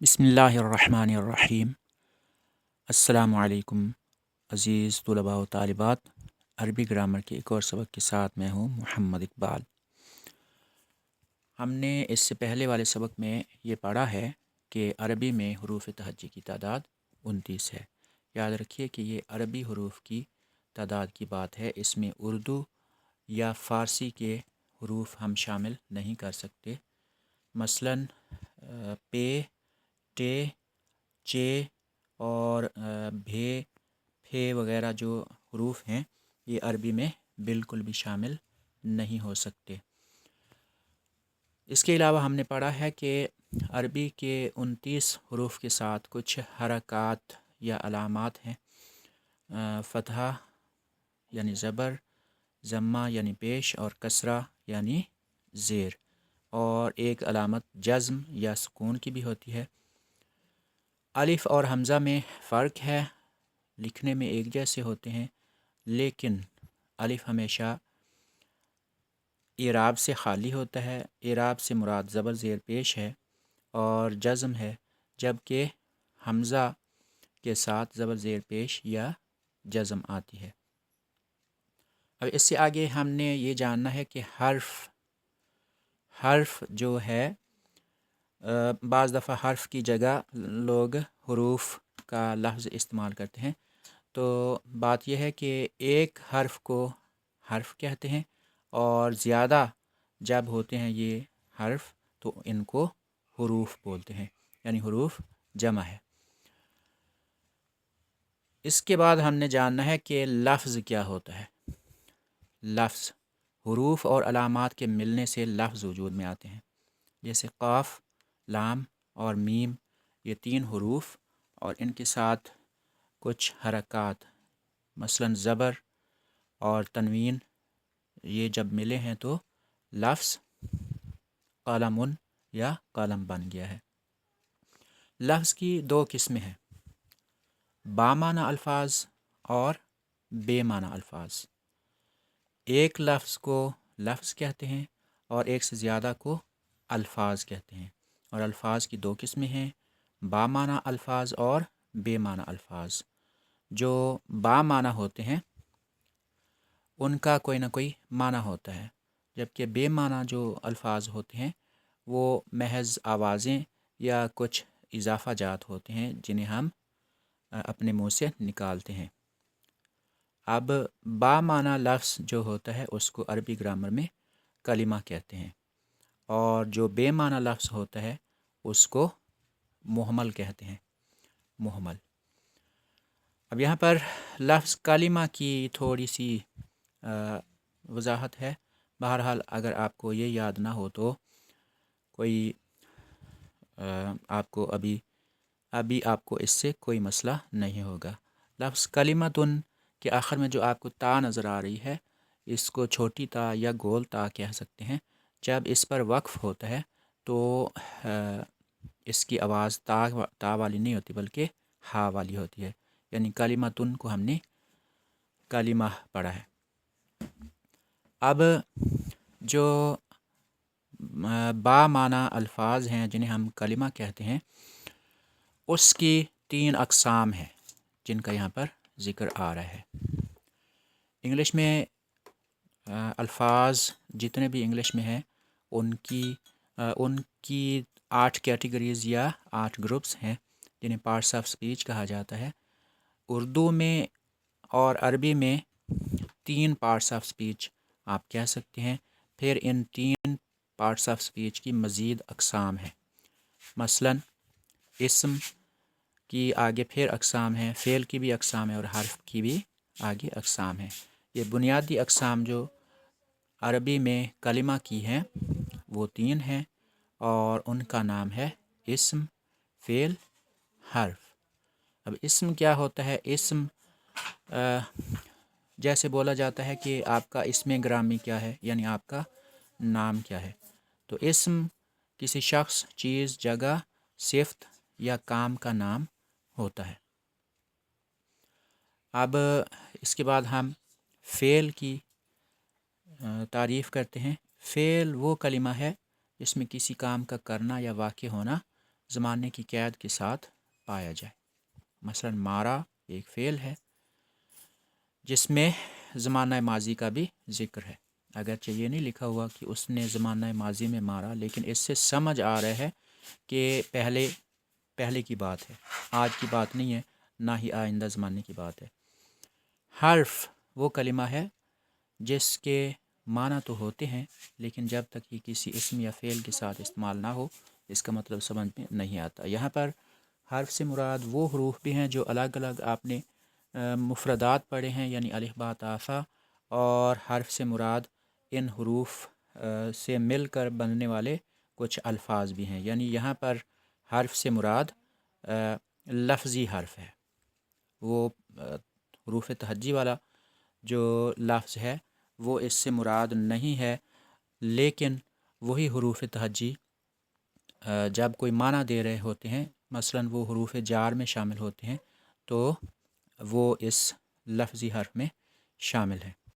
बिस्मिल्लाहिर्रहमानिर्रहीम। अस्सलामु अलैकुम अज़ीज़ तुलबा व तालिबात। अरबी ग्रामर के एक और सबक के साथ मैं हूँ मोहम्मद इकबाल। हमने इससे पहले वाले सबक में ये पढ़ा है कि अरबी में हरूफ तहज्जी की तादाद 29 है। याद रखिए कि ये अरबी हरूफ की तादाद की बात है, इसमें उर्दू या फ़ारसी के हरूफ हम शामिल नहीं कर सकते। मसलन पे, टे, चे और भे, फे वगैरह जो हरूफ हैं ये अरबी में बिल्कुल भी शामिल नहीं हो सकते। इसके अलावा हमने पढ़ा है कि अरबी के 29 हरूफ के साथ कुछ हरकत या अलामात हैं। फ़तहा यानी ज़बर, ज़म्मा यानी पेश और कसरा यानी ज़ेर, और एक अलामत जज़्म या सुकून की भी होती है। अलिफ़ और हमज़ा में फ़र्क है, लिखने में एक जैसे होते हैं, लेकिन अलिफ़ हमेशा इराब से ख़ाली होता है। इराब से मुराद ज़बर ज़ेर पेश है और जज़्म है, जबकि हमज़ा के साथ ज़बर ज़ेर पेश या जज़्म आती है। अब इससे आगे हमने ये जानना है कि हर्फ जो है, बाज़ दफ़ा हर्फ की जगह लोग हरूफ का लफ्ज़ इस्तेमाल करते हैं। तो बात यह है कि एक हर्फ को हर्फ कहते हैं और ज़्यादा जब होते हैं ये हर्फ तो इनको हरूफ बोलते हैं, यानी हरूफ जमा है। इसके बाद हमने जानना है कि लफ्ज़ क्या होता है। लफ्ज़ हरूफ और अलामात के मिलने से लफ्ज़ वजूद में आते हैं। जैसे क़ाफ़, लाम और मीम, ये 3 हरूफ और इनके साथ कुछ हरकत, मसलन ज़बर और तनवीन, ये जब मिले हैं तो लफ्ज़ क़लमुन या कलम बन गया है। लफ्ज़ की 2 किस्में हैं, बामाना अल्फाज और बेमाना अल्फाज। एक लफ्ज़ को लफ्ज़ कहते हैं और एक से ज़्यादा को अल्फाज कहते हैं। और अल्फाज की 2 किस्में हैं, बामाना अल्फाज और बेमाना अल्फाज। जो बामाना होते हैं उनका कोई ना कोई माना होता है, जबकि बेमाना जो अल्फाज होते हैं वो महज आवाज़ें या कुछ इजाफ़ा जात होते हैं जिन्हें हम अपने मुँह से निकालते हैं। अब बामाना लफ्ज़ जो होता है उसको अरबी ग्रामर में कलिमा कहते हैं, और जो बेमाना लफ्ज़ होता है उसको मुहमल कहते हैं, मुहमल। अब यहाँ पर लफ्ज़ कलिमा की थोड़ी सी वजाहत है। बहरहाल अगर आपको ये याद ना हो तो कोई आपको अभी आपको इससे कोई मसला नहीं होगा। लफ्ज़ कलिमतुन के आखिर में जो आपको ता नज़र आ रही है, इसको छोटी ता या गोल ता कह सकते हैं। जब इस पर वक्फ़ होता है तो इसकी आवाज़ ता वाली नहीं होती बल्कि हा वाली होती है, यानी कलिमतुन को हमने कलिमा पढ़ा है। अब जो बामाना अल्फाज हैं जिन्हें हम कलिमा कहते हैं, उसकी 3 अक़साम हैं जिनका यहाँ पर ज़िक्र आ रहा है। इंग्लिश में अल्फाज जितने भी इंग्लिश में हैं उनकी 8 कैटेगरीज़ या 8 ग्रुप्स हैं जिन्हें पार्ट्स ऑफ स्पीच कहा जाता है। उर्दू में और अरबी में 3 पार्ट्स ऑफ स्पीच आप कह सकते हैं। फिर इन 3 पार्ट्स ऑफ स्पीच की मज़ीद अक़साम हैं। मसलन इस्म की आगे फिर अक़साम है, फ़ेल की भी अक़साम है और हर्फ की भी आगे अक़साम है। ये बुनियादी अक़साम जो अरबी में कलिमा की हैं वो 3 हैं और उनका नाम है इस्म, फ़ेल, हर्फ। अब इस्म क्या होता है? इस्म जैसे बोला जाता है कि आपका इस्म ग्रामी क्या है, यानी आपका नाम क्या है। तो इस्म किसी शख्स, चीज़, जगह, सिफ़त या काम का नाम होता है। अब इसके बाद हम फ़ेल की तारीफ़ करते हैं। फ़ेल वो कलिमा है जिसमें किसी काम का करना या वाक़या होना ज़माنے کی قید کے ساتھ پایا جائے۔ مثلا مارا ایک فعل ہے جس میں زمانہ ماضی کا بھی ذکر ہے، اگرچہ یہ نہیں لکھا ہوا کہ اس نے زمانہ ماضی میں مارا، لیکن اس سے سمجھ آ رہا ہے کہ پہلے کی بات ہے، آج کی بات نہیں ہے، نہ ہی آئندہ زمانے کی بات ہے۔ حرف وہ کلمہ ہے جس کے معنی تو ہوتے ہیں، لیکن جب تک یہ کسی اسم یا فعل کے ساتھ استعمال نہ ہو اس کا مطلب سمجھ میں نہیں آتا۔ یہاں پر حرف سے مراد وہ حروف بھی ہیں جو الگ الگ آپ نے مفردات پڑھے ہیں، یعنی الف با تا ثا، اور حرف سے مراد ان حروف سے مل کر بننے والے کچھ الفاظ بھی ہیں، یعنی یہاں پر حرف سے مراد لفظی حرف ہے، وہ حروف تہجی والا جو لفظ ہے وہ اس سے مراد نہیں ہے، لیکن وہی حروف تہجی جب کوئی معنی دے رہے ہوتے ہیں، مثلا وہ حروف جار میں شامل ہوتے ہیں، تو وہ اس لفظی حرف میں شامل ہیں۔